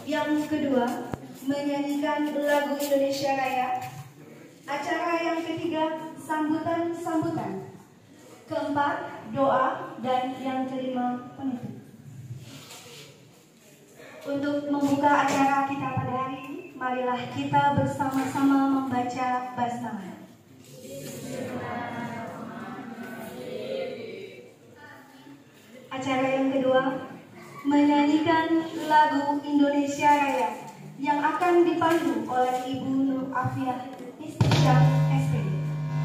Yang kedua, menyanyikan lagu Indonesia Raya. Acara yang ketiga, sambutan-sambutan. Keempat, doa. Dan yang kelima, penutup. Untuk membuka acara kita pada hari ini, marilah kita bersama-sama membaca basmalah. Acara yang kedua, menyanyikan lagu Indonesia Raya yang akan dipandu oleh Ibu Nur Afiah Istiqam SPD.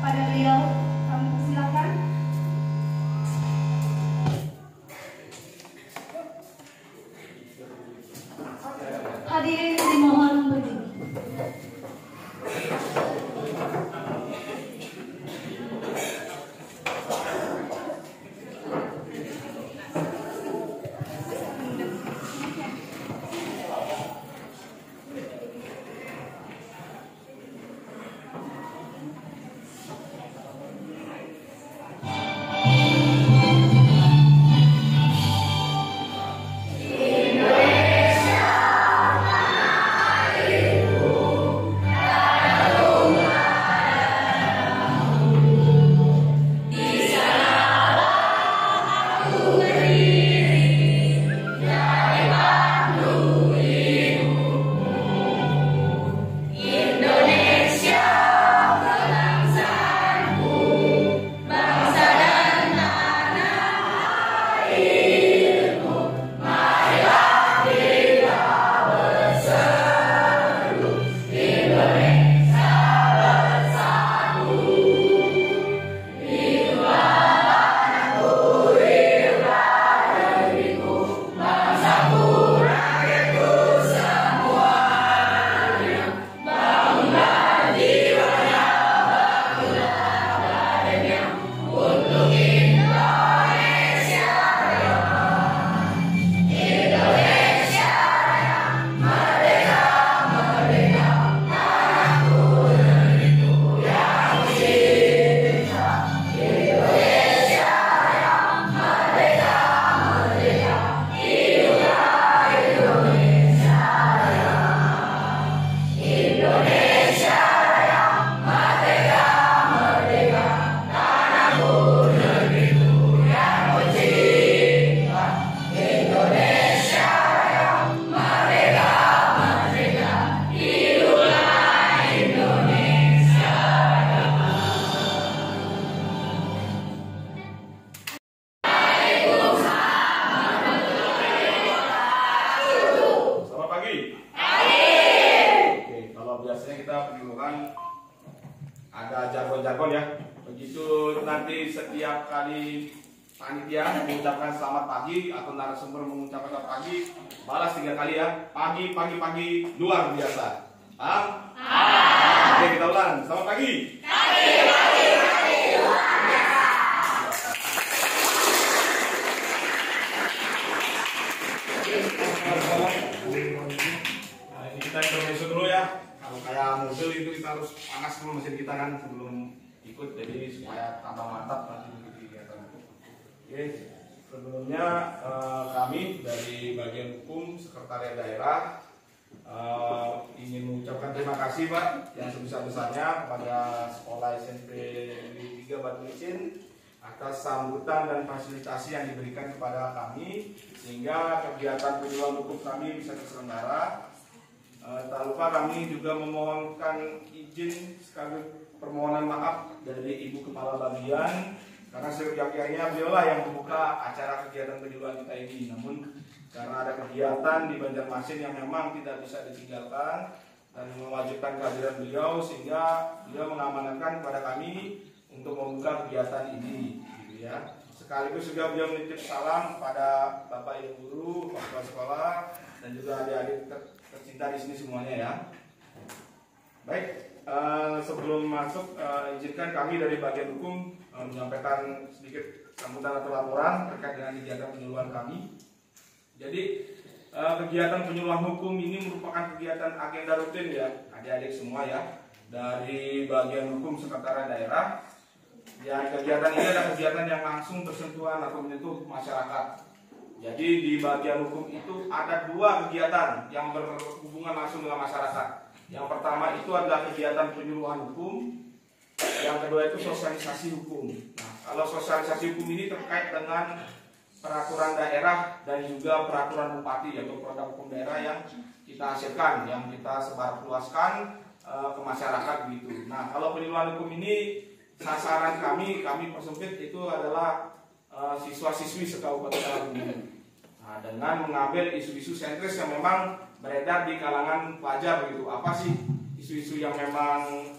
Pada beliau kami persilakan. Hadirin dimohon berdiri. Ada jargon-jargon ya. Begitu nanti setiap kali panitia mengucapkan selamat pagi atau narasumber mengucapkan selamat pagi, balas 3 kali ya. Pagi, pagi, pagi, luar biasa. Paham? Oke, kita ulang. Selamat pagi. Pagi, pagi, pagi, luar biasa. Nah, ini kita intermezzo dulu ya. Kalau kayak mobil itu kita harus panas dulu mesin kita kan sebelum ikut, jadi supaya tambah mantap nanti begitu kegiatan. Oke, sebelumnya kami dari bagian hukum Sekretariat Daerah ingin mengucapkan terima kasih Pak yang sebesar-besarnya kepada Sekolah SMP Negeri 3 Batu Licin atas sambutan dan fasilitasi yang diberikan kepada kami sehingga kegiatan penyuluhan hukum kami bisa terselenggara. Tak lupa kami juga memohonkan izin sekaligus permohonan maaf dari Ibu Kepala Bagian karena sejatinya beliaulah yang membuka acara kegiatan penyuluhan kita ini. Namun karena ada kegiatan di Banjarmasin yang memang tidak bisa ditinggalkan dan mewajibkan kehadiran beliau sehingga beliau mengamanatkan kepada kami untuk membuka kegiatan ini, gitu ya. Sekaligus juga beliau menitip salam pada Bapak Ibu guru, Kepala sekolah dan juga adik-adik tercinta di sini semuanya ya. Baik, sebelum masuk izinkan kami dari bagian hukum menyampaikan sedikit sambutan atau laporan terkait dengan kegiatan penyuluhan kami. Jadi kegiatan penyuluhan hukum ini merupakan kegiatan agenda rutin ya adik-adik semua ya dari bagian hukum Sekretariat Daerah. Ya, kegiatan ini adalah kegiatan yang langsung bersentuhan atau menyentuh masyarakat. Jadi di bagian hukum itu ada 2 kegiatan yang berhubungan langsung dengan masyarakat. Yang pertama itu adalah kegiatan penyuluhan hukum, yang kedua itu sosialisasi hukum. Nah, kalau sosialisasi hukum ini terkait dengan peraturan daerah dan juga peraturan bupati atau produk hukum daerah yang kita hasilkan, yang kita sebarluaskan ke masyarakat gitu. Nah, kalau penyuluhan hukum ini sasaran kami persempit itu adalah siswa-siswi se-Kabupaten Kalanggungu. Nah, dengan mengambil isu-isu sentris yang memang beredar di kalangan pelajar gitu. Apa sih isu-isu yang memang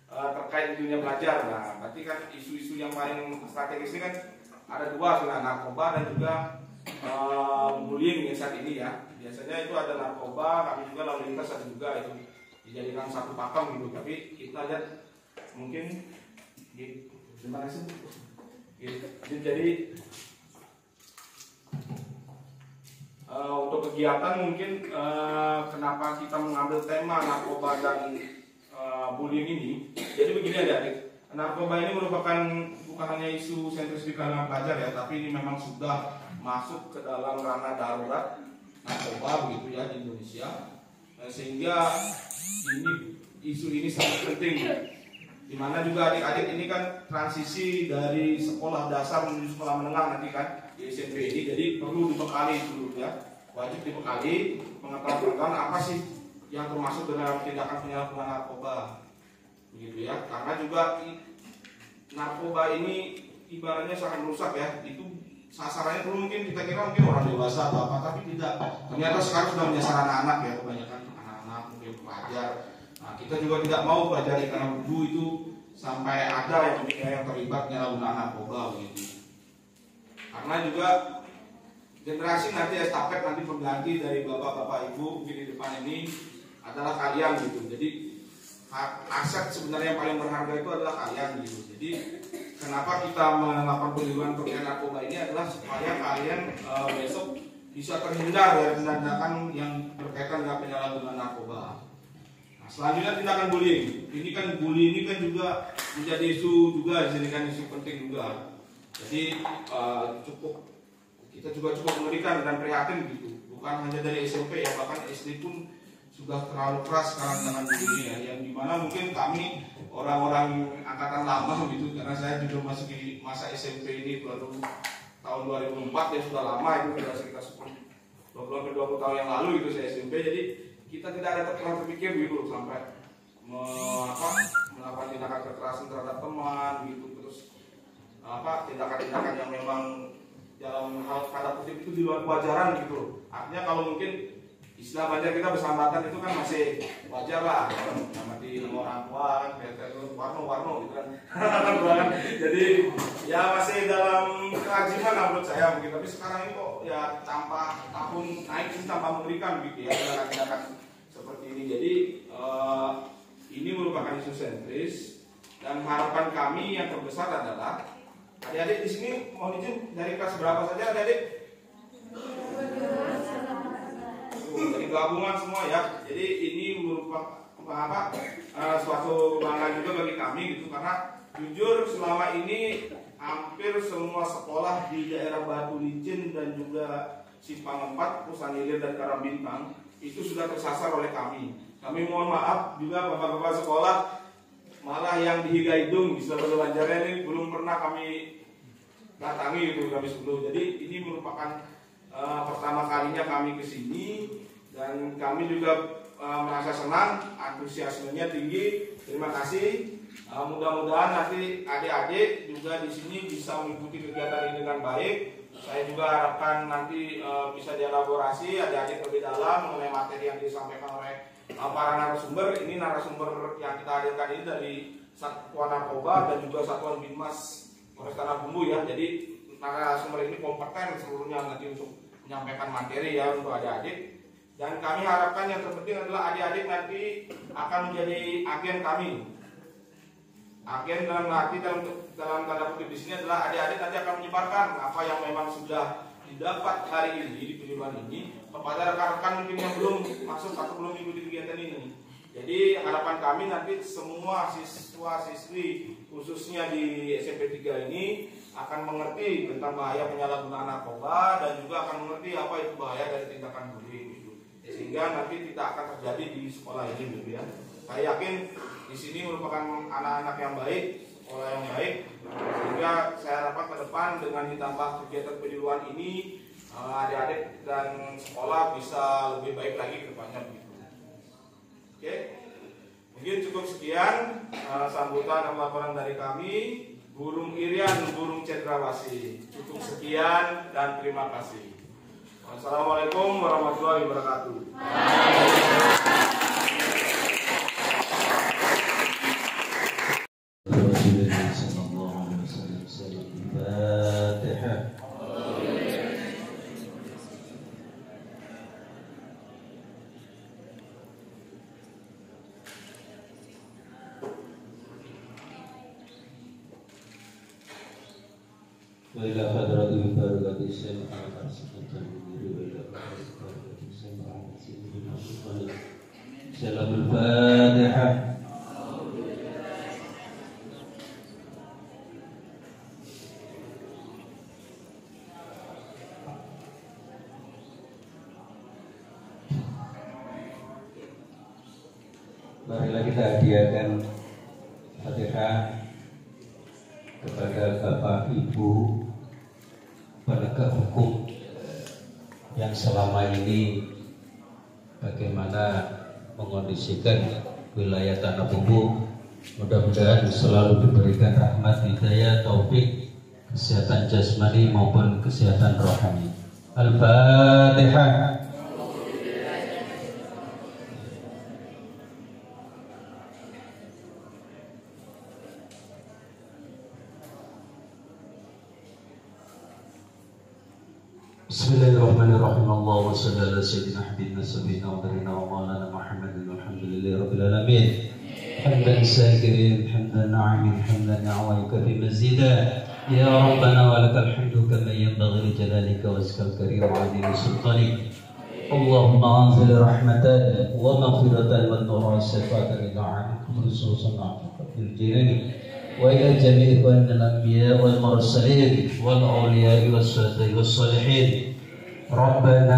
terkait dunia belajar? Nah, berarti kan isu-isu yang paling strategis ini kan ada 2 sebenarnya, narkoba dan juga bullying yang saat ini ya. Biasanya itu ada narkoba, kami juga lalu lintas ada juga itu dijadikan satu pakem gitu. Tapi kita lihat mungkin terima kasih. Jadi untuk kegiatan mungkin kenapa kita mengambil tema narkoba dan bullying ini. Jadi begini adik-adik, narkoba ini merupakan bukan hanya isu sentris di kalangan pelajar ya, tapi ini memang sudah masuk ke dalam ranah darurat narkoba begitu ya di Indonesia. Sehingga isu ini sangat penting. Dimana juga adik-adik ini kan transisi dari sekolah dasar menuju sekolah menengah nanti kan di SMP ini, jadi perlu dibekali dulu ya, wajib dibekali pengetahuan apa sih yang termasuk dalam tindakan penyalahgunaan narkoba begitu ya. Karena juga narkoba ini ibaratnya sangat merusak ya, itu sasarannya dulu mungkin kita kira mungkin orang dewasa atau apa, tapi tidak, ternyata sekarang sudah menyasar anak-anak ya, kebanyakan anak-anak mungkin pelajar. Nah, kita juga tidak mau pelajari karena dulu itu sampai ada yang terlibat penyalahgunaan narkoba begitu. Karena juga generasi nanti estafet nanti pengganti dari bapak-bapak ibu mungkin di depan ini adalah kalian gitu. Jadi aset sebenarnya yang paling berharga itu adalah kalian gitu. Jadi kenapa kita melakukan penyuluhan terkait narkoba ini adalah supaya kalian besok bisa terhindar dari tindakan yang berkaitan dengan penyalahgunaan narkoba. Selanjutnya tindakan bullying. Ini kan bullying ini kan juga menjadi isu juga, jadi kan isu penting juga. Jadi kita juga cukup mengerikan dan prihatin gitu. Bukan hanya dari SMP ya, bahkan SD pun sudah terlalu keras sekarang dengan bullying ya. Yang dimana mungkin kami orang-orang angkatan lama gitu, karena saya juga masuk di masa SMP ini baru tahun 2004 ya, sudah lama itu sudah sekitar 20 tahun yang lalu itu saya SMP. Jadi kita tidak ada pernah terpikir gitu sampai melakukan tindakan kekerasan terhadap teman gitu, terus tindakan-tindakan yang memang dalam hal tanda kutip itu di luar kewajaran gitu. Artinya kalau mungkin istilah belajar kita bersambatan itu kan masih wajar lah, seperti orang tua kan warno gitu kan. Jadi ya masih dalam kewajiban menurut saya begitu. Tapi sekarang ini kok ya tanpa tahun naik sih tanpa mengerikan gitu ya tindakan seperti ini. Jadi ini merupakan isu sentris dan harapan kami yang terbesar adalah adik-adik di sini mohon izin dari kelas berapa saja adik-adik? Dari gabungan semua ya. Jadi ini merupakan suatu kebanggaan juga bagi kami gitu, karena jujur selama ini hampir semua sekolah di daerah Batu Licin dan juga Simpang 4, Pusan Hilir dan Karambintang itu sudah tersasar oleh kami. Kami mohon maaf juga bapak-bapak sekolah, malah yang di Higaidung di Selatan Banjarnya ini belum pernah kami datangi gitu kami sebelum. Jadi ini merupakan pertama kalinya kami ke sini dan kami juga merasa senang, antusiasmenya tinggi. Terima kasih. Mudah-mudahan nanti adik-adik juga di sini bisa mengikuti kegiatan ini dengan baik. Saya juga harapkan nanti bisa dielaborasi adik-adik lebih dalam mengenai materi yang disampaikan oleh para narasumber. Ini narasumber yang kita hadirkan ini dari Satuan Narkoba dan juga Satuan Binmas Polres Tanah Bumbu ya. Jadi narasumber ini kompeten seluruhnya nanti untuk menyampaikan materi ya untuk adik-adik. Dan kami harapkan yang terpenting adalah adik-adik nanti akan menjadi agen kami. Agen dalam arti dalam tanda kutip di sini adalah adik-adik nanti akan menyebarkan apa yang memang sudah didapat hari ini di penyuluhan ini kepada rekan-rekan mungkin yang belum masuk atau belum mengikuti kegiatan ini. Jadi harapan kami nanti semua siswa-siswi khususnya di SMP 3 ini akan mengerti tentang bahaya penyalahgunaan narkoba dan juga akan mengerti apa itu bahaya dari tindakan bullying gitu. Sehingga nanti tidak akan terjadi di sekolah ini gitu ya. Saya yakin di sini merupakan anak-anak yang baik, sekolah yang baik, sehingga saya harapkan ke depan dengan ditambah kegiatan penyuluhan ini adik-adik dan sekolah bisa lebih baik lagi ke depannya begitu. Oke, mungkin cukup sekian sambutan dan laporan dari kami, Burung Irian, Burung Cendrawasih. Cukup sekian dan terima kasih. Wassalamualaikum warahmatullahi wabarakatuh. وإلى حضرة الفارغة الشيخ على سبحانه وإلى حضرة الشيخ على سبحانه سلام الفاتحة. Marilah kita hadiahkan Fatihah kepada Bapak Ibu penegak hukum yang selama ini bagaimana mengondisikan wilayah Tanah Bumbu. Mudah-mudahan selalu diberikan rahmat, hidayah, taufik, kesehatan jasmani maupun kesehatan rohani. Al-Fatihah. Bismillahirrahmanirrahim. Allahumma shalli ala sayyidina habibina sayyidina wa barina wa maulana Muhammadin walhamdulillahi rabbil alamin. Hamdan sakirin, hamdan na'imin, hamdan ya'wa fi mazida. Ya Rabbana wa lakal hamdu kama yanbaghi li jalalika wa wajhikal karim wa 'azimi sultanik. Allahumma anzil rahmatan wa maghfiratan wa nura sifatan ila 'alikum khususan fil jirani wa ila jami'i al-anbiya wal mursalin wal awliya was salihin. Rabbana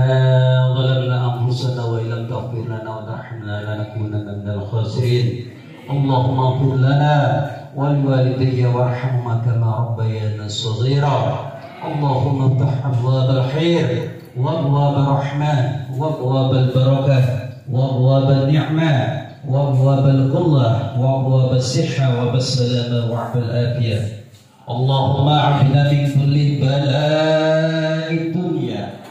zalamna anfusana wa illam taghfir lana wa tarhamna lanakunanna minal khasirin. Allahumma ighfir lana wa liwalidayya warhamhuma kama rabbayana shaghira. Allahumma iftah abwabal khair wa abwabal rahman wa abwabal barakah wa abwabal ni'mah wa abwabal qullah wa abwabal sihha wa bisalama wa abwabal afiyah. Allahumma afina min kulli bala'id dunya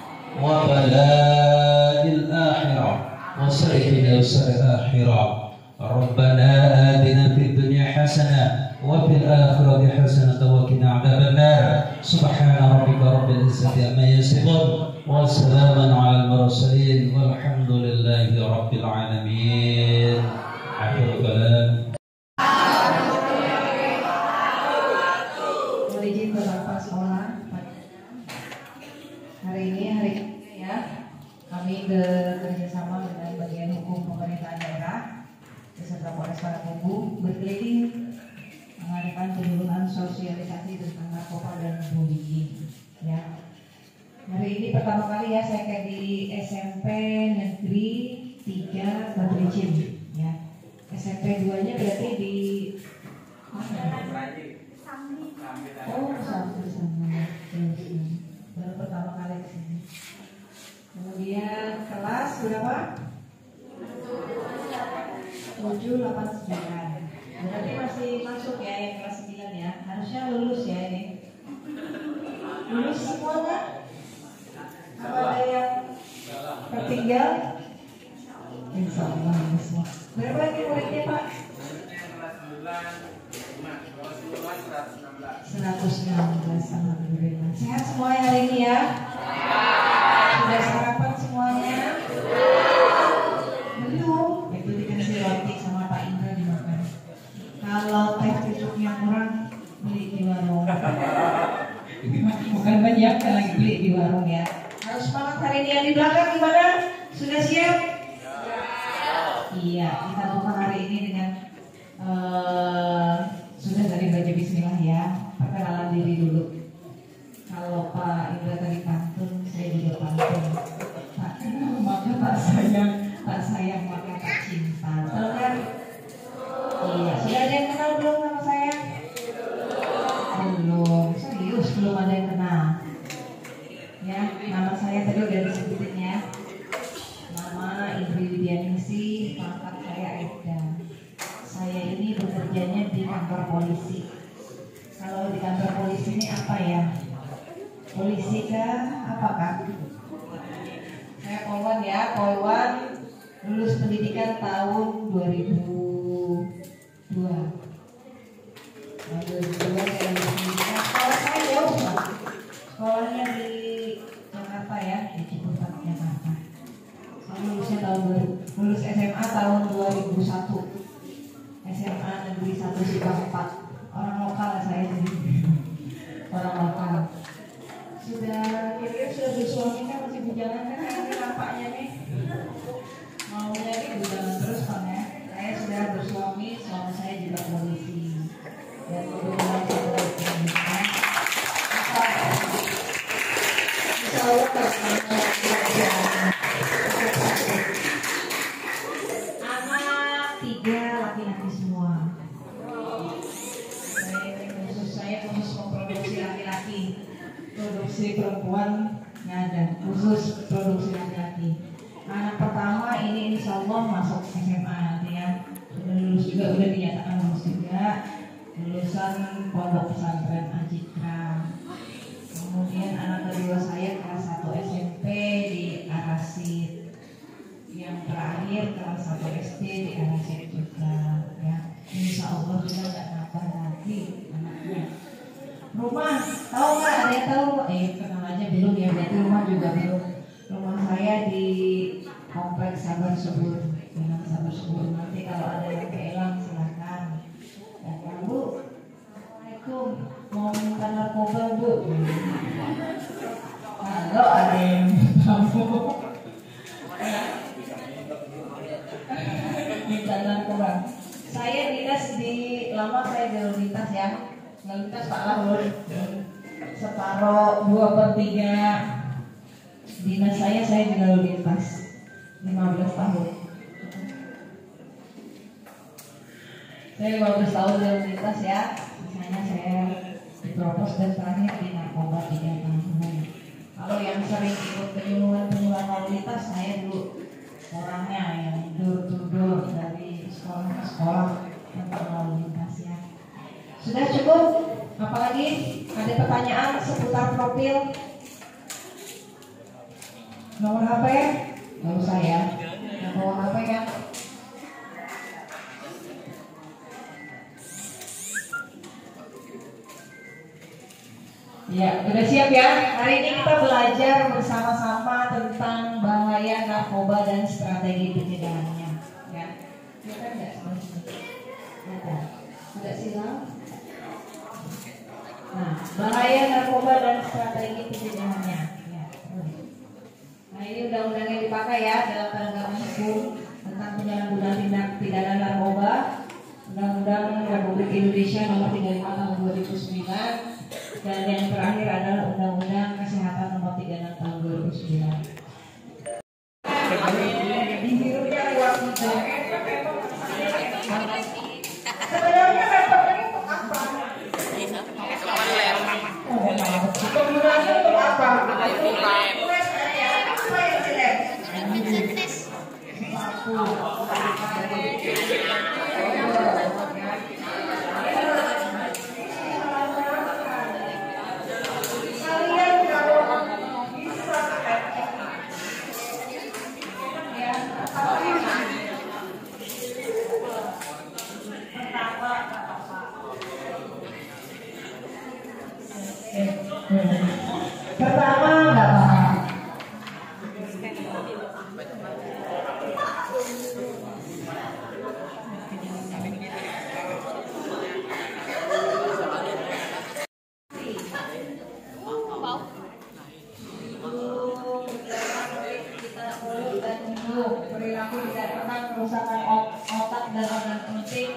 wa bala'il akhirah wa sarifina usar akhirah. Rabbana atina fid dunya hasanah wa fil akhirati hasanah wa qina adzaban nar. Subhana rabbika rabbil izzati amma yasifun wa salamun 'alal mursalin walhamdulillahi rabbil alamin. Akhirul kalam. Izin Bapak sekolah. Hari ini hari ketiga ya, kami bekerjasama dengan bagian hukum pemerintahan daerah beserta Polres Tanah Bumbu berkeliling mengadakan penyuluhan sosialisasi tentang narkoba dan bullying. Ya, hari ini pertama kali ya saya kayak di SMP Negeri 3 Batu Licin. Ya, SMP 2-nya berarti di mana? Oh, sama. Baru pertama kali ke sini. Kemudian kelas berapa? 7, 8, 9. Berarti masih masuk ya yang kelas 9 ya. Harusnya lulus ya ini. Lulus semua kan? Apa ada yang tertinggal? Insya Allah lulus semua. Berapa lagi muridnya Pak? 116. Alhamdulillah. Sehat semuanya hari ini ya? Sudah sarapan semuanya? Belum. Itu dikasih roti sama Pak Indra dimakan. Kalau teh cucuknya kurang, beli di warung. Bukan banyak, kan lagi beli di warung ya. Harus semangat hari ini. Yang di belakang gimana? Sudah siap? Iya, kita buka hari ini dengan sudah dari baca bismillah ya. Perkenalan diri dulu. Kalau Pak Indra tadi pantun, saya juga pantun. Tak kenal maka tak sayang maka tak cinta. Betul kan? Iya, sudah ada yang kenal belum sama saya? Belum, serius belum ada yang kenal. Ya, nama saya tadi udah disebutin ya. Nama Indri Widianingsih, pangkat saya Aida. Saya ini bekerjanya di kantor polisi. Kalau di kantor polisi ini apa ya? Polisi kah? Apakah? Saya Polwan ya, Polwan lulus pendidikan tahun 2002. Saya lulus pendidikan. Kalau saya jauh, sekolahnya di Jakarta ya, di Ciputat, Jakarta. Saya lulus SMA tahun 2001. SMA Negeri 1 Sibang 4. Orang lokal saya jadi. Orang lokal. Sudah kira-kira sudah bersuami kan, masih bujangan kan ini nampaknya nih. Maunya nih bujangan terus kan ya. Saya sudah bersuami, suami saya juga polisi. Dan kebetulan saya berpendidikan. Insya Allah anak 3 laki-laki semua. Saya khusus memproduksi laki-laki. Produksi perempuan nggak ada, khusus produksi laki-laki. Anak pertama ini insya Allah masuk SMA nanti ya. Sudah lulus juga, udah dinyatakan lulus juga. Lulusan Pondok Pesantren Ajikra. Kemudian anak kedua saya kelas 1 SMP di Arasid. Yang terakhir kelas 1 SD di Arasid juga ya. Insya Allah juga nggak nambah lagi anaknya. Rumah, tahu nggak? Ada yang tahu? Kenal aja belum ya, berarti rumah juga belum. Rumah saya di Kompleks Sabar Subur, dengan Sabar Subur. Nanti kalau ada yang kehilang silakan. Dan Bu, Assalamualaikum, mau minta narkoba Bu? Kalau ada yang tahu, minta narkoba. Saya dinas di lama saya di lalu lintas ya. Lalu lintas Pak Lahur separuh 2/3 dinas saya di lalu lintas 15 tahun. Saya 15 tahun di lalu lintas ya. Misalnya saya dipropos dan terakhir di narkoba 3 tahun. Kalau yang sering ikut penyuluhan lalu lintas saya dulu orangnya yang dur dari sekolah ke sekolah tentang lalu lintas ya. Sudah cukup? Apalagi ada pertanyaan seputar profil? Nomor HP? Nggak usah ya. Nomor HP kan? Ya, udah siap ya? Hari ini kita belajar bersama-sama tentang bahaya narkoba dan strategi pencegahannya. Ya, kita nggak ada. Sudah silang? Nah, bahaya narkoba dan strategi pencegahannya. Ya. Nah, ini undang-undang yang dipakai ya dalam penegakan hukum tentang penyalahgunaan tindak pidana narkoba, Undang-Undang Republik Indonesia Nomor 35 Tahun 2009, dan yang terakhir adalah Undang-Undang Kesehatan Nomor 36 Tahun 2009. Sebenarnya laptop ini untuk apa? Penggunaannya untuk apa? Apa yang jelek? Kalian kalau bisa ya, pertama nggak apa-apa. perilaku tidak tenang, kerusakan otak dan organ penting.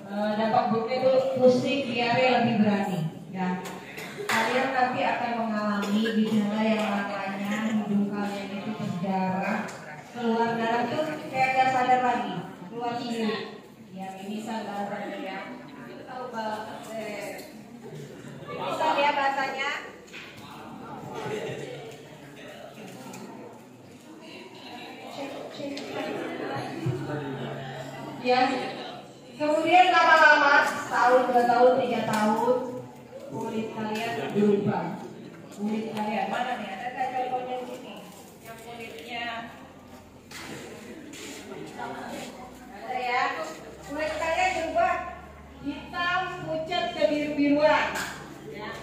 Dampak buruknya itu pusing, diare, lebih berani. Ya, kalian nanti akan mengalami gejala yang namanya hidung kalian itu berdarah, keluar darah tuh kayak gak sadar lagi, keluar sendiri. Ya, ini bahasanya ya. Itu tahu bahasa. Bisa ya bahasanya. Ya, kemudian lama-lama setahun, 2 tahun, 3 tahun, kulit kalian berubah. Kulit kalian mana nih? Ada nggak contohnya di sini? Yang kulitnya ada ya? Kulit kalian berubah hitam, pucat, kebiru-biruan. Ya.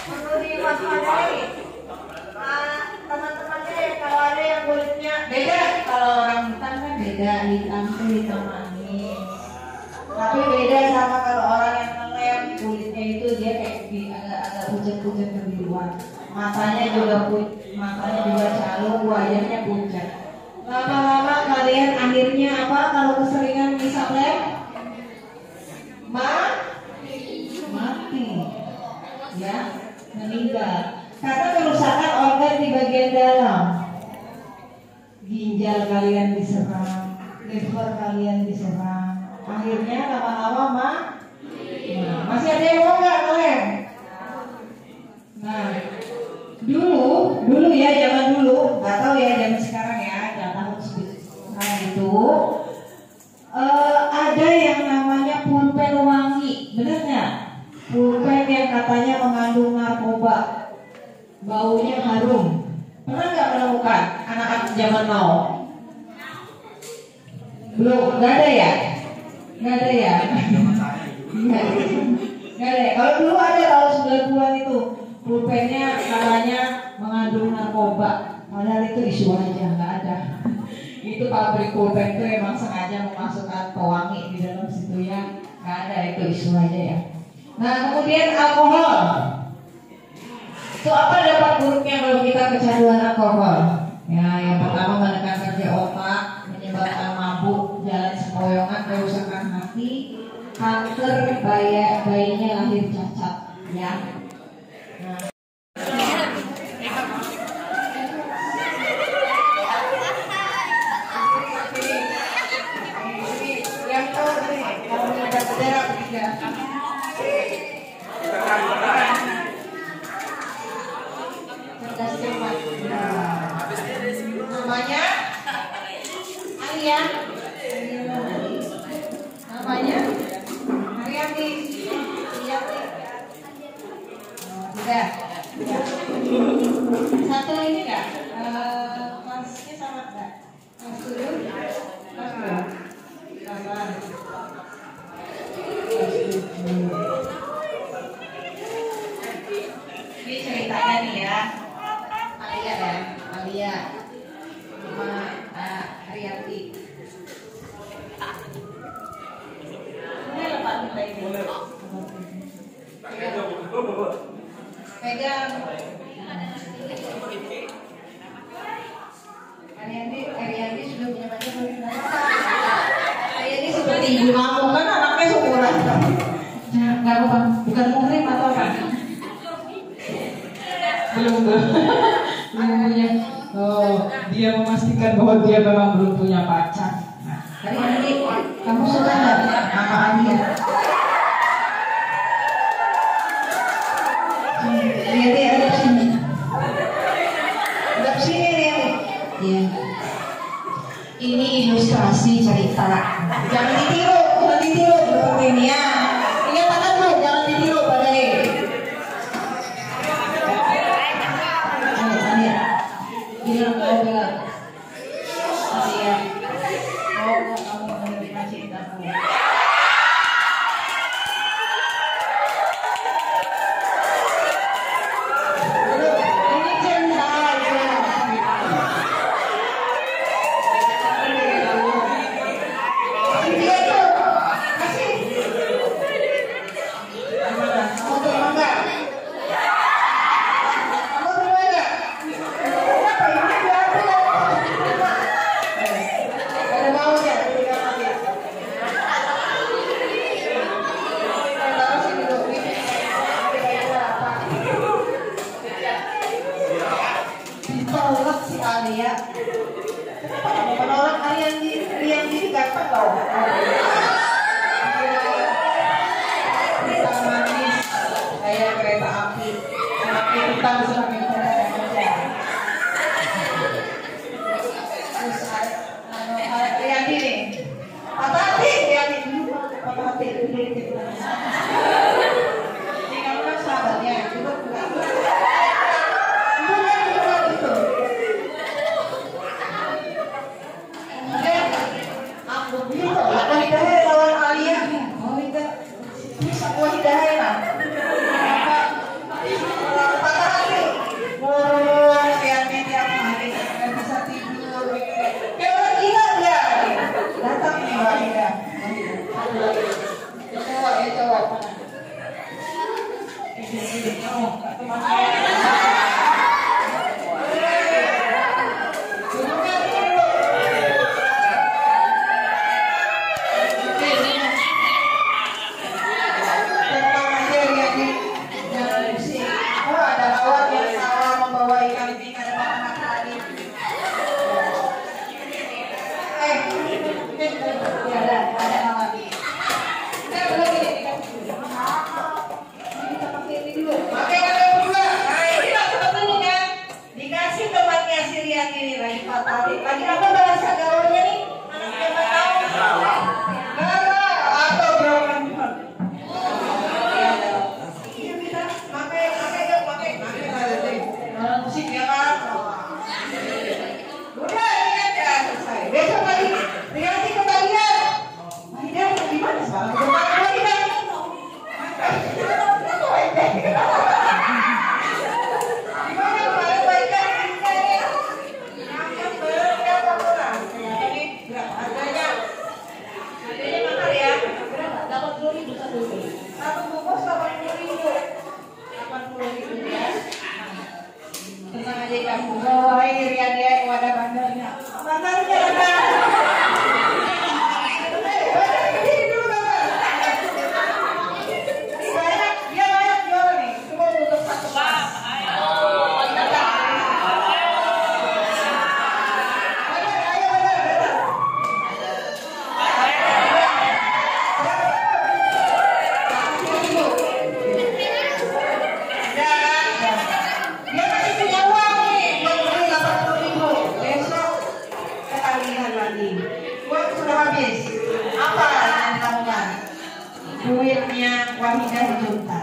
Perlu diwaspadai. Teman-temannya ya, kalau ada yang kulitnya beda, kalau orang hitam kan beda, hitam itu hitam manis. Tapi beda sama kalau orang yang melem, kulitnya itu dia kayak agak pucat-pucat kebiruan. Matanya juga calung, wajahnya pucat. Lama-lama kalian akhirnya apa? Kalau keseringan ngisap lem, mati, ya, meninggal. Karena kerusakan organ di bagian dalam. Ginjal kalian diserang, liver kalian diserang. Akhirnya lama-lama masih ada yang mau nggak kalian? Nah, dulu ya, zaman dulu, nggak tahu ya zaman sekarang ya, tahun sekarang itu ada yang namanya pulpen wangi, bener nggak? Pulpen yang katanya mengandung narkoba, baunya harum. Pernah nggak menemukan anak-anak zaman now? Belum, nggak ada ya? Nggak ada ya? Nggak ada ya? Kalau dulu ada tahun 90-an itu pulpennya katanya mengandung narkoba, padahal itu isu aja, nggak ada. Itu pabrik pulpen itu emang sengaja memasukkan pewangi di dalam situ ya, nggak ada, itu isu aja ya. Nah, kemudian alkohol. Itu apa dampak buruknya kalau kita kecanduan alkohol? Ya, yang pertama menekan kerja otak, menyebabkan mabuk, jalan sempoyongan, kerusakan hati, kanker, bayinya lahir cacat. Ya. Nah. Yang tahu nih, kalau ada bendera ketiga. Namanya Alia. Namanya Ariati. Sudah. Satu ini enggak? Kelasnya sama enggak? Kelas 7? Kelas 2? Kelas 7. Ini ceritanya nih ya. Alia ya, Alia sama Ariati. Ini lepas kita ini. Pegang. Ariati sudah punya pacar belum? Ariati seperti ibu kamu kan, anaknya seumuran. Nggak apa, bukan muhrim atau apa? Belum punya. Oh, dia memastikan bahwa dia memang belum punya pacar. Nah, Ariati, kamu suka nggak sama Alia? Ariati ada sini. Ada sini Ariati. Iya. Ini ilustrasi cerita. Jangan ditiru seperti ini ya. Ingat kata bro, jangan ditiru pada ini. Bilang kau bilang, Alia, mau kamu menerima cintaku? Ini cinta ya. Dia tuh kasih. Gimana? Kamu terima nggak? Kamu terima nggak? Kenapa ini diambil? Menolak si Alia. Kenapa kamu menolak Rian diri gampang loh? Kita manis kayak kereta api. Semakin hitam semakin kerja. Terus Rian diri. Patah hati Rian diri. Patah hati dulu. Ini kamu kan sahabatnya. Coba buka. Wahidah lawan Alia, wahidah lah. Patah hati, ngurus yang tiap hari, nggak bisa tidur. Kayak orang gila dia. Datang nih wahidah. Cowok. Lagi apa bahasa gaulnya nih? Anak tahu. Atau berapa? Iya bisa. Pakai. Musik ya kan? Udah ini aja selesai. Besok lagi dikasih kembalian. Wahidah gimana sekarang? Wahidah. Satu bungkus 80.000 ya. Tenang aja kamu. Oh, ini dia wadah bandarnya. Bandarnya ada. Dia banyak jual nih. Cuma untuk satu. Duitnya Wahidah dijuta.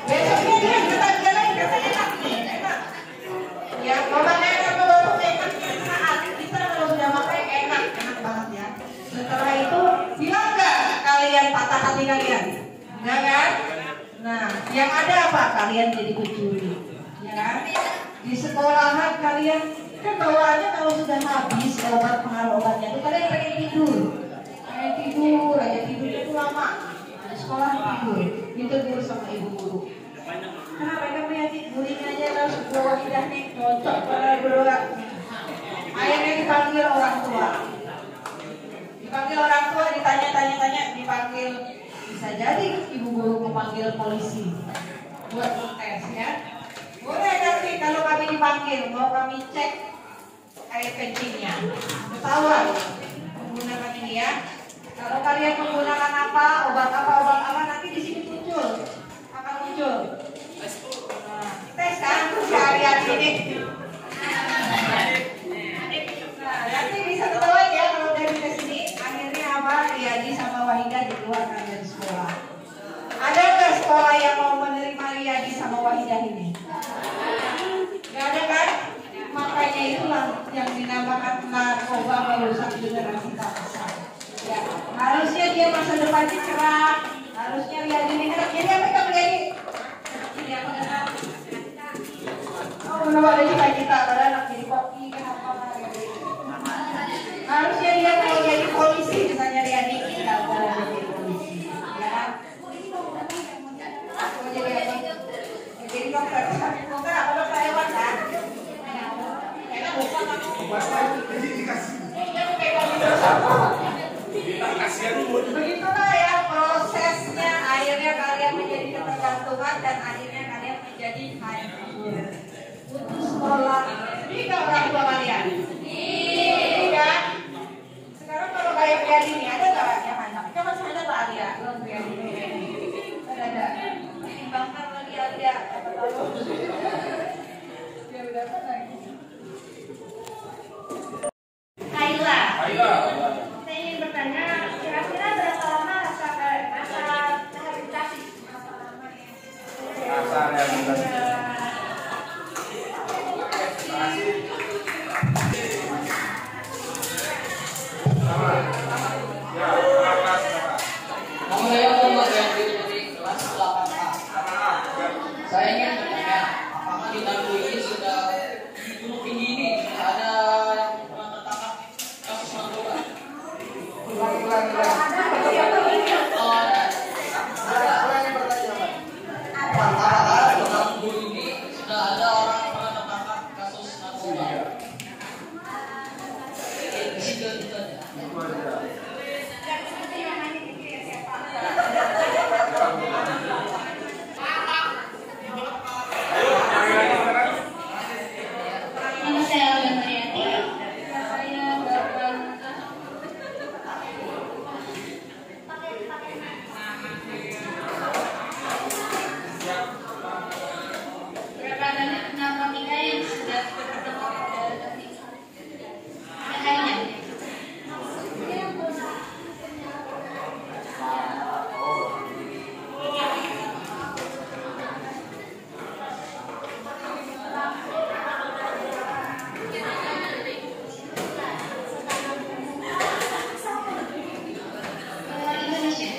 Besoknya dia ketagihan lagi, katanya enak. Ya, kalau enak saat kita kalau sudah makan enak banget ya. Setelah itu bilang nggak kalian patah hati kalian? Enggak kan? Nah, yang ada apa? Kalian jadi pencuri, ya kan? Di sekolahan kalian kan bawaannya kalau sudah habis obat pengaruh obatnya itu kalian pengen tidur. Tidur itu lama di sekolah tidur sama ibu guru. Kenapa kamu ya gurunya aja terus Wahidah nih cocok pada berdua. Akhirnya dipanggil orang tua, ditanya, dipanggil. Bisa jadi ibu guru memanggil polisi buat tes ya. Boleh nanti kalau kami dipanggil mau kami cek air kencingnya, ketahuan menggunakan ini ya. Kalau kalian menggunakan obat apa nanti di sini akan muncul. Nah, tes kan hari-hari ini. Nah, nanti bisa ketahuan ya kalau dari tes ini akhirnya apa? Riyadi sama Wahidah dikeluarkan dari sekolah. Ada nggak sekolah yang mau menerima Riyadi sama Wahidah ini? Nggak ada kan? Makanya itulah yang dinamakan narkoba merusak generasi bangsa. Ya, harusnya dia masa depannya cerah, harusnya lihat ini enak. Jadi apa kamu jadi? Jadi apa kan? Oh, menambah ada cita-cita, padahal anak jadi koki, kenapa? Harusnya dia kalau jadi polisi, misalnya dia dikit, nggak boleh jadi polisi, ya. Mau jadi apa? Jadi dokter, apa dokter hewan kan? Enak bukan aku. Begitulah ya prosesnya, akhirnya kalian menjadi ketergantungan dan akhirnya kalian menjadi hancur. kasih. Sama. Ya, kelas berapa? Nama saya Muhammad Randy dari kelas 8A. Saya ingin bertanya, apakah di Tandu ini sudah di Gunung Tinggi ini sudah ada yang pernah tertangkap kasus narkoba? Ulang. Oh, ada. Apakah di Tandu ini sudah ada orang yang pernah tertangkap kasus narkoba? Di situ itu aja. Nama saya Alda Mariati. Saya dapat berapa banyak narkotika yang sudah tertangkap hanya Indonesia.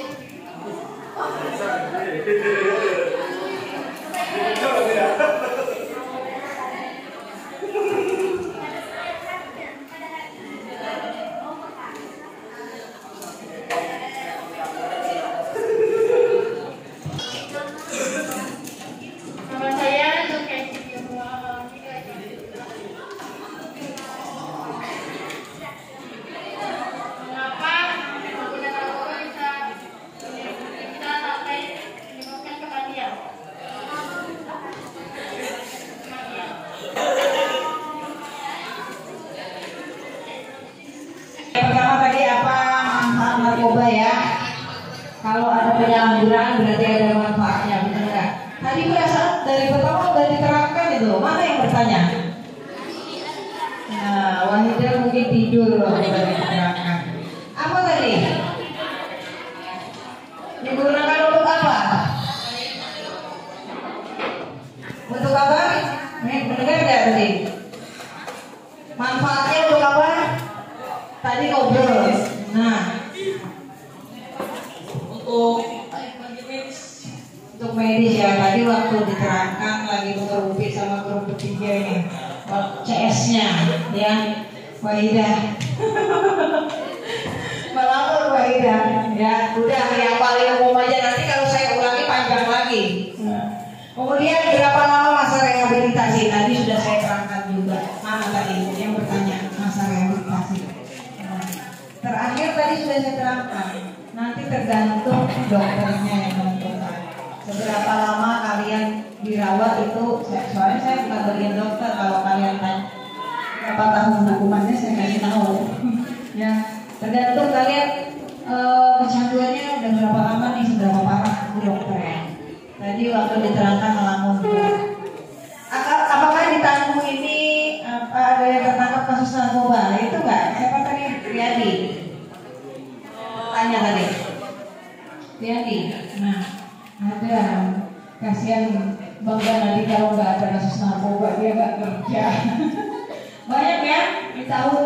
Nama saya Zulkifli. Mengapa pengguna narkoba bisa sampai menyebabkan kematian? Yang pertama tadi apa manfaat narkoba ya? Kalau ada penyalahgunaan berarti ada manfaatnya, benar nggak? Tadi berasal dari pertama udah diterangkan itu. Mana yang bertanya? Nah, Wahidah mungkin tidur loh udah diterangkan. Apa tadi? Digunakan untuk apa? Untuk apa? Mendengar nggak tadi? Manfaatnya untuk apa? Tadi ngobrol. Nah, untuk medis ya. Tadi waktu diterangkan lagi grup B sama grup ketiga ini, CS-nya ya, Wahidah. Melapor Wahidah. Ya, udah yang paling umum aja. Nanti kalau saya ulangi panjang lagi. Kemudian berapa lama masa rehabilitasi? Tadi sudah saya terangkan juga. Mana tadi yang bertanya masa rehabilitasi? Terakhir tadi sudah saya terangkan. Nanti tergantung dokternya yang menentukan seberapa lama kalian dirawat itu. Soalnya saya bukan bagian dokter. Kalau kalian tanya berapa tahun hukumannya, saya kasih tahu. Ya, tergantung kalian kecanduannya udah berapa lama nih, seberapa parah itu dokter ya. Tadi waktu diterangkan melamun. Apakah di Tanggung ini ada yang tertangkap kasus narkoba? Itu enggak? Siapa tadi? Riyadi. Tanya tadi. Riyadi. Nah, ada. Kasihan bangga nanti kalau nggak ada kasus narkoba dia nggak kerja. Banyak ya. Di tahun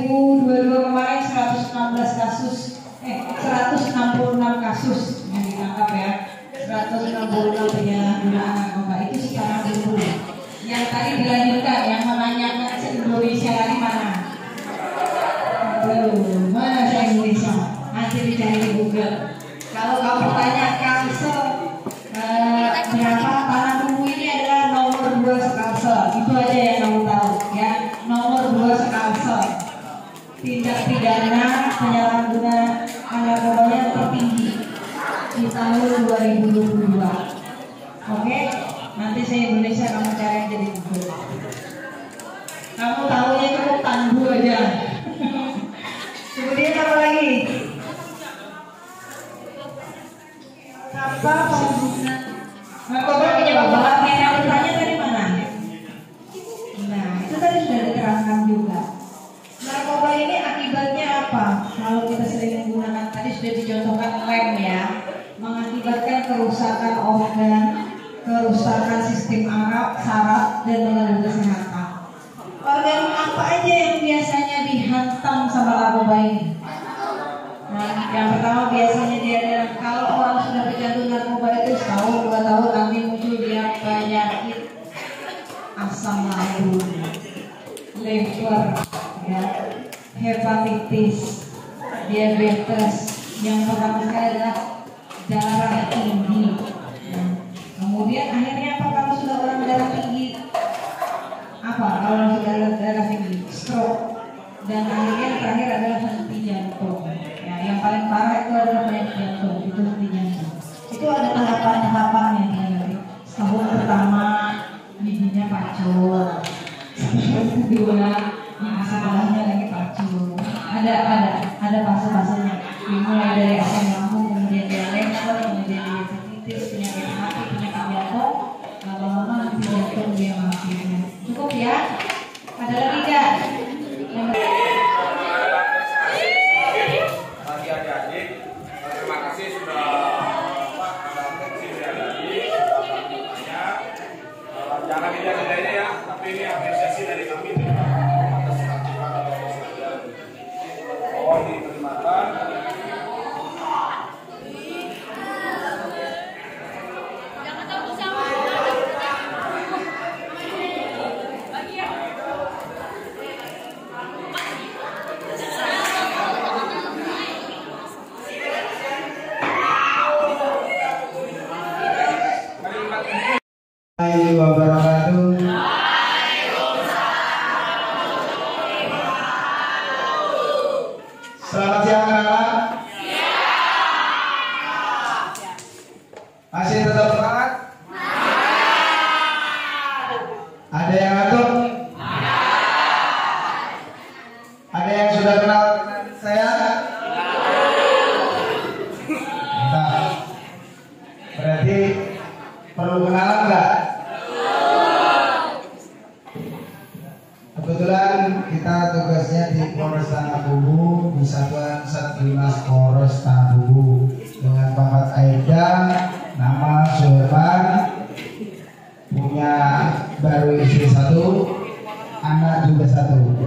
2022 kemarin 116 kasus. 166 kasus yang ditangkap ya. 166 penyalahgunaan narkoba itu secara umum. Yang tadi dilanjutkan, yang menanyakan se-Indonesia tadi mana? Aduh, mana se-Indonesia? Nanti dicari di Google. Kalau kamu tanya Kalsel berapa tanah tunggu ini adalah nomor 2 Kalsel. Itu aja yang kamu tahu ya. Nomor 2 Kalsel. Tindak pidana penyalahgunaan narkoba yang tertinggi di tahun 2022. Oke, nanti saya Indonesia kamu cari aja di Google. Kamu tahunya cukup Tandu aja. Kemudian apa lagi? Apa pengguna narkoba penyebabnya yang bertanya dari mana? Nah, itu tadi sudah diterangkan juga. Narkoba ini akibatnya apa? Kalau kita sering menggunakan, tadi sudah dicontohkan lem ya, mengakibatkan kerusakan organ, kerusakan sistem saraf dan mengganggu kesehatan. apa aja yang biasanya dihantam sama narkoba ini? Nah, yang pertama biasanya dia adalah kalau orang sudah terjatuh narkoba itu setahun 2 tahun nanti muncul dia penyakit asam lambung, liver, ya, hepatitis, diabetes. Yang pertama sekali adalah darah tinggi. Ya. Kemudian akhirnya apa kalau sudah orang darah tinggi? Apa kalau orang sudah darah tinggi? Stroke. Dan akhirnya yang terakhir adalah henti jantung. Ya, yang paling parah itu adalah penyakit jantung, itu henti jantung. Itu ada tahapan-tahapannya ya. Tahun pertama giginya pacul, tahun kedua yang sebelahnya lagi pacul. Ada fase-fasenya. Dimulai dari asam lambung, kemudian dia lever, kemudian dia hepatitis, penyakit hati, penyakit jantung. Lama-lama henti jantung dia mati. Cukup ya? Ada lagi nggak? Bagi adik-adik, terima kasih sudah jangan dilihat nilainya ya, tapi ini apresiasi dari kami atas keaktifan mohon diterimakan. Wabarakatuh. Selamat siang anak-anak. Masih tetap semangat? Ada yang ngantuk? Ada yang sudah kenal saya? Nah, berarti perlu kenalan nggak? Kebetulan kita tugasnya di Polres Tanah Bumbu, di Satuan Satlantas Polres Tanah Bumbu dengan pangkat Aida, nama Suherman, punya baru istri 1, anak juga 1.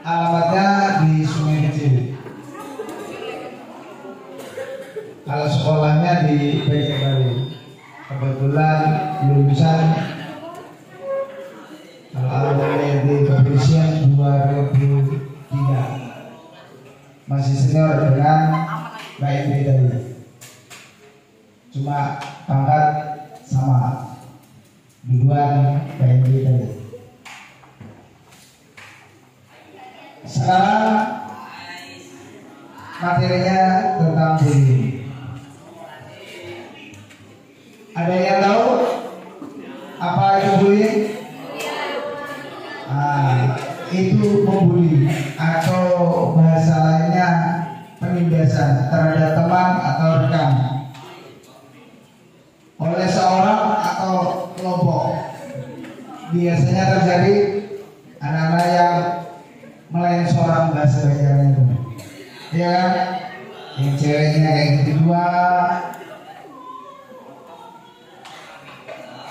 Alamatnya di Sungai Kecil. Kalau sekolahnya di Baikbaru. Kebetulan lulusan alumni di kepolisian 2003. Masih senior dengan Mbak Indri tadi. Cuma pangkat sama. Duluan Mbak Indri tadi. Sekarang materinya tentang bullying. Ada yang tahu apa itu bullying? Itu membuli atau bahasa lainnya penindasan terhadap teman atau rekan oleh seorang atau kelompok. Biasanya terjadi anak-anak yang melayan seorang bahasa daerahnya itu, ya kan? Yang ceweknya kayak kedua,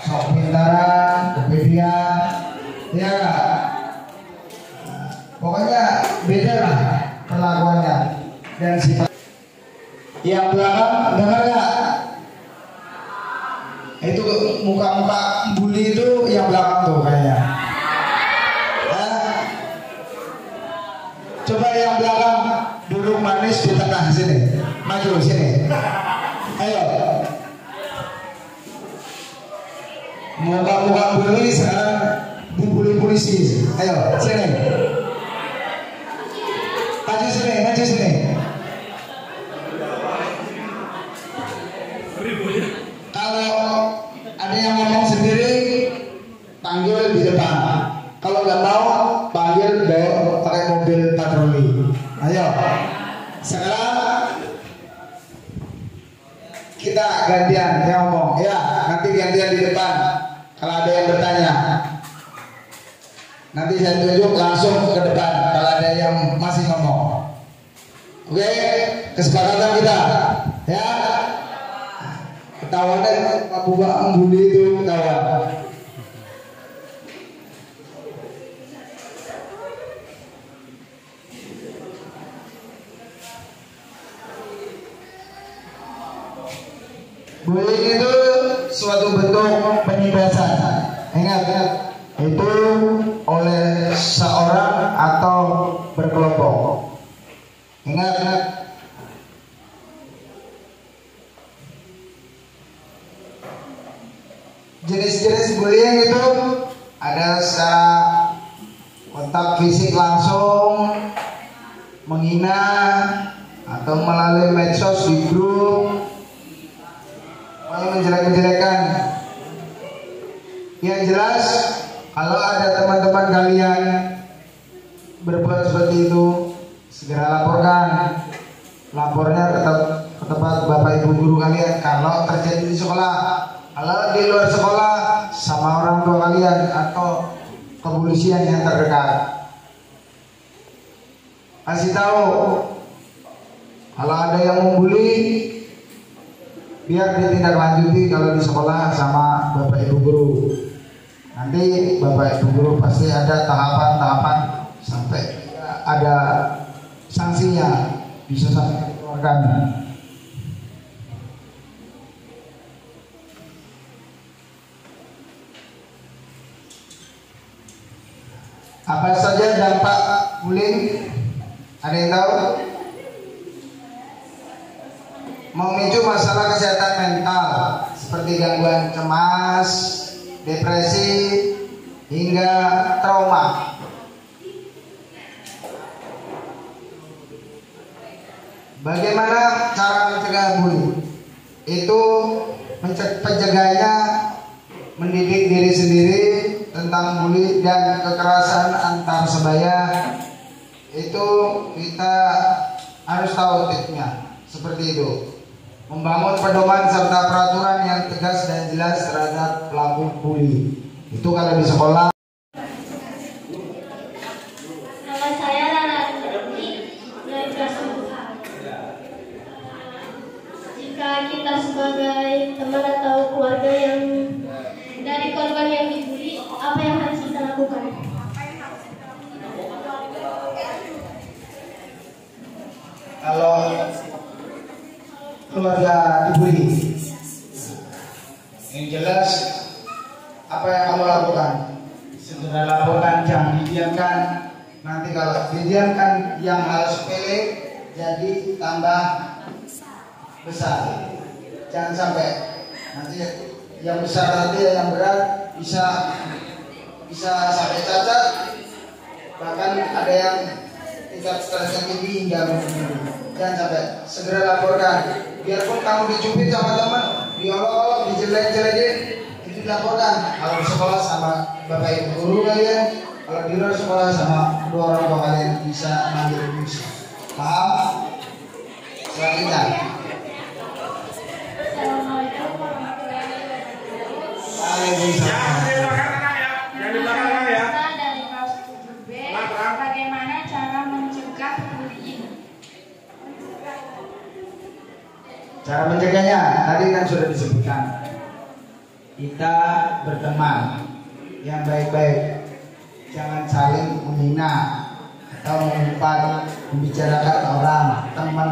sok pintaran, kepedean, ya kan? Pokoknya beda lah perlakuannya dan sifat. Yang belakang dengar nggak? Itu muka-muka bully itu yang belakang tuh kayaknya. Coba yang belakang duduk manis di tengah sini, maju sini. Ayo. Muka-muka bully sekarang dibully polisi. Ayo sini. Maju sini. Kalau ada yang ngomong sendiri, panggil di depan. Kalau nggak mau, panggil bawa pakai mobil patroli. Ayo. Sekarang kita gantian yang ngomong. Ya, nanti gantian di depan. Kalau ada yang bertanya, nanti saya tunjuk langsung ke depan. Kalau ada yang masih ngomong. Oke, kesepakatan kita, ya. Ketahuan Pak Buba membuli itu ketahuan. Ingat, itu oleh seorang atau berkelompok. Ingat. Jenis-jenis bullying itu ada secara kontak fisik langsung, menghina, atau melalui medsos di grup, menjelek-jelekan. Yang jelas, kalau ada teman-teman kalian berbuat seperti itu, segera laporkan. Lapornya ke tempat bapak ibu guru kalian kalau terjadi di sekolah. Kalau di luar sekolah, sama orang tua kalian atau kepolisian yang terdekat. Kasih tahu kalau ada yang membuli, biar ditindaklanjuti kalau di sekolah sama bapak ibu guru. Nanti bapak ibu guru pasti ada tahapan-tahapan sampai ada sanksinya, bisa sampai dikeluarkan. Apa saja dampak bullying? Ada yang tahu? Memicu masalah kesehatan mental seperti gangguan cemas, depresi, hingga trauma. Bagaimana cara mencegah bullying? Itu penjaganya mendidik diri sendiri tentang bully dan kekerasan antar sebaya. Itu kita harus tahu tipsnya seperti itu. Membangun pedoman serta peraturan yang tegas dan jelas terhadap pelaku bully. Itu kalau di sekolah. Nama saya Rarani dari kelas 4. Jika kita sebagai teman atau keluarga yang dari korban yang dibully, apa yang harus kita lakukan? Kalau keluarga dibully, yang jelas apa yang kamu lakukan? Segera laporkan, jangan didiamkan. Nanti kalau didiamkan yang harus sepele jadi tambah besar. Jangan sampai nanti yang besar nanti yang berat bisa sampai cacat, bahkan ada yang tingkat stres yang tinggi hingga bunuh. Jangan sampai, segera laporkan. Biarpun kamu dicubit sama teman, diolok-olok, dijelek-jelekin, itu dilaporkan. Kalau di sekolah sama bapak ibu guru kalian, kalau di luar sekolah sama kedua orang tua kalian bisa manggil polisi. Paham? Selanjutnya. Assalamualaikum warahmatullahi wabarakatuh. Waalaikumsalam. Saya dari kelas 7B. Bagaimana cara mencegah bullying? Cara mencegahnya tadi kan sudah disebutkan. Kita berteman yang baik-baik, jangan saling menghina atau mengumpat, membicarakan orang, teman.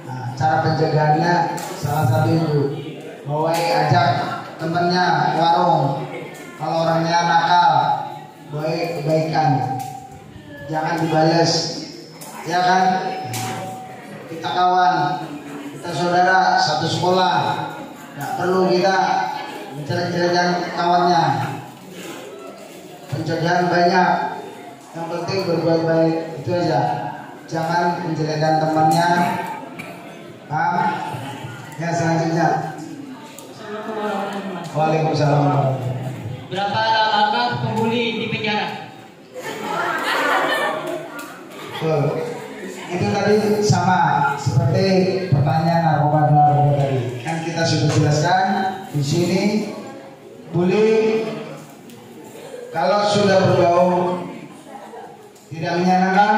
Nah, cara pencegahannya salah satu itu, ajak temannya warung. Kalau orangnya nakal, baik kebaikan, jangan dibales, ya kan? Kita kawan, kita saudara satu sekolah, nggak perlu kita menjelek-jelekan kawannya. Pencegahan banyak, yang penting berbuat baik, itu aja. Jangan menjelekkan temannya. Paham? Ya, selanjutnya. Waalaikumsalam. Berapa lama pembuli di penjara? Betul. Itu tadi sama seperti pertanyaan narkoba tadi. Kan kita sudah jelaskan di sini, bully kalau sudah berbau tidak menyenangkan,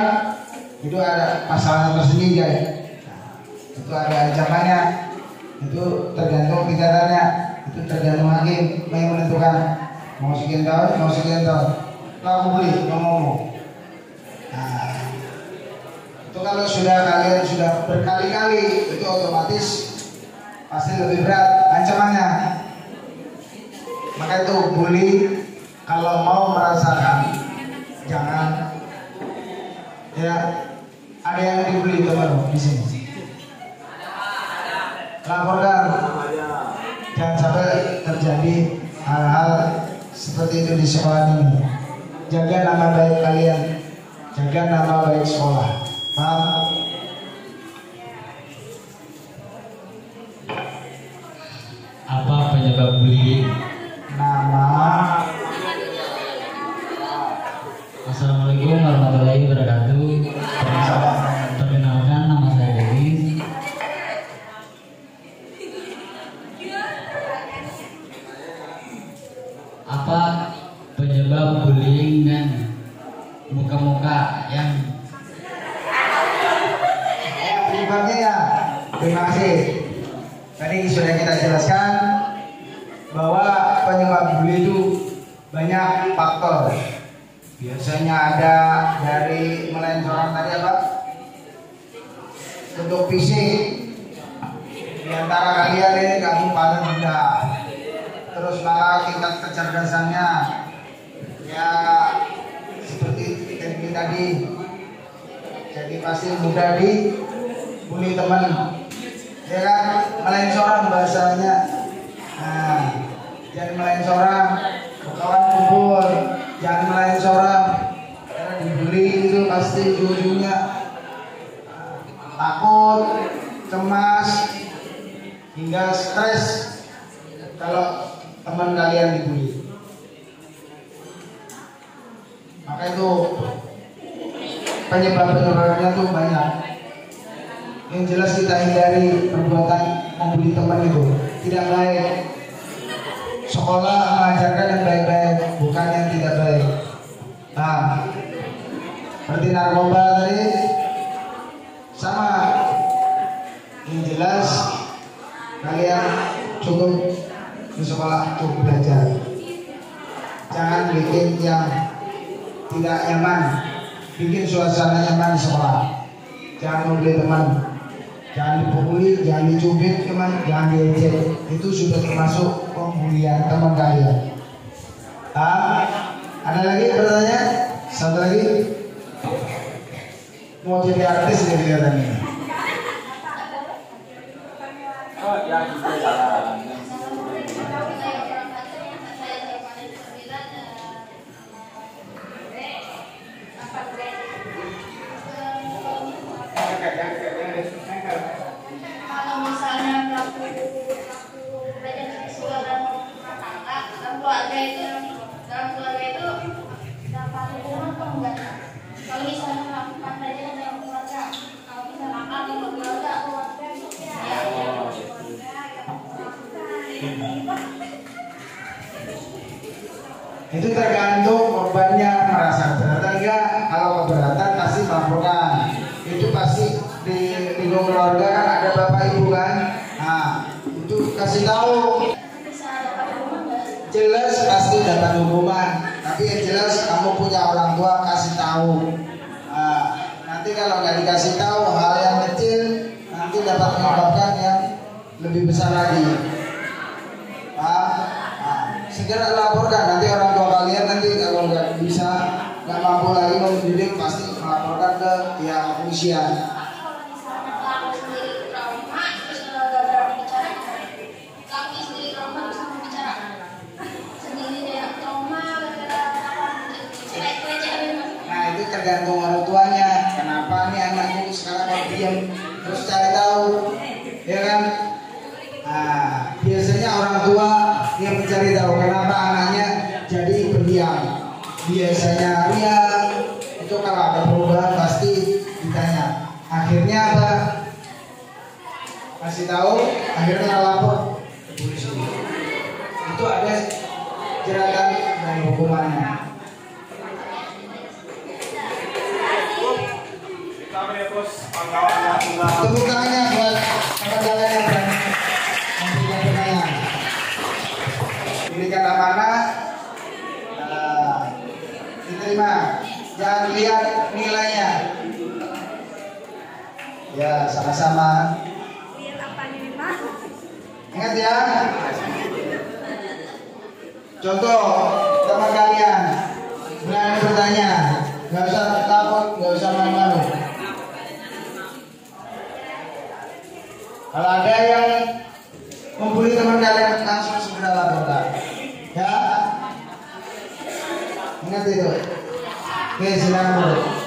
itu ada pasalnya tersendiri, guys. Itu ada ancamannya, itu tergantung tingkatannya, itu tergantung hakim yang menentukan mau sekian tahun. Kalau bully ngomong. Nah, itu kalau kalian sudah berkali-kali, itu otomatis pasti lebih berat ancamannya. Maka itu bully kalau mau merasakan jangan ya ada yang dibeli teman di sini. Laporkan, jangan sampai terjadi hal-hal seperti itu di sekolah ini. Jaga nama baik kalian, jaga nama baik sekolah. Paham? Apa penyebab bullying? Nama. Assalamualaikum warahmatullahi wabarakatuh. Perkenalkan, nama saya Dewi. Apa penyebab bullying dan muka-muka yang Penyebabnya ya, terima kasih. Tadi sudah kita jelaskan bahwa penyebab bully itu banyak faktor. Biasanya ada dari mulai seorang tadi apa? Bentuk fisik. Di antara kalian ini kamu paling rendah. Terus malah tingkat kecerdasannya ya seperti tadi. Jadi pasti mudah dibully teman. Ya kan, melensoran bahasanya. Nah, jangan melensoran, kawan kumpul, jangan melensoran. Karena dibully itu pasti ujungnya takut, cemas, hingga stres kalau teman kalian dibully. Maka itu penyebab-penyebabnya tuh banyak. Yang jelas kita hindari perbuatan membuli teman itu tidak baik. Sekolah mengajarkan yang baik-baik, bukan yang tidak baik. Nah, seperti narkoba tadi sama. Yang jelas kalian cukup di sekolah cukup belajar. Jangan bikin yang tidak nyaman, bikin suasana nyaman di sekolah. Jangan membuli teman. Jangan dipukuli, jangan dicubit teman, jangan diejek. Itu sudah termasuk pembulian teman kalian. Ada lagi pertanyaan? Satu lagi. Mau jadi artis nih kelihatannya. Oh, yang itu salah. Kalau misalnya pelaku pelecehan seksual dalam rumah tangga, dalam keluarga itu dapat hukuman atau enggak? Kalau misalnya melakukan pelecehan dalam keluarga, kalau misalnya akal di keluarga, Itu tergantung korbannya merasa berat enggak. Kalau keberatan pasti melaporkan. Itu pasti di lingkungan keluarga kan ada bapak ibu kan. Nah itu kasih tahu. Jelas pasti dapat hukuman. Tapi yang jelas kamu punya orang tua kasih tahu. Nah, nanti kalau nggak dikasih tahu hal yang kecil nanti dapat menyebabkan yang lebih besar lagi. Segera laporkan, nanti orang tua kalian nanti kalau nggak bisa, nggak mampu lagi mendidik pasti melaporkan ke pihak kepolisian. Nah itu tergantung orang tuanya. Kenapa nih anakku sekarang mau diam, terus cari tahu, ya kan? Nah biasanya orang tua yang mencari tahu kenapa anaknya jadi pendiam. Biasanya riang. Itu kalau ada perubahan pasti ditanya. Akhirnya apa? Kasih tahu. Akhirnya lapor ke polisi. Itu ada jeratan dan hukumannya. Tepuk tangannya buat teman-teman yang berani memberikan pertanyaan. Berikan amanah, diterima. Jangan lihat nilainya. Ya, sama-sama. Ingat ya. Contoh teman kalian Berani bertanya, nggak usah takut, nggak usah malu-malu. Kalau ada yang membuli teman kalian, langsung segera laporkan. Ya, ingat itu. Oke, silakan.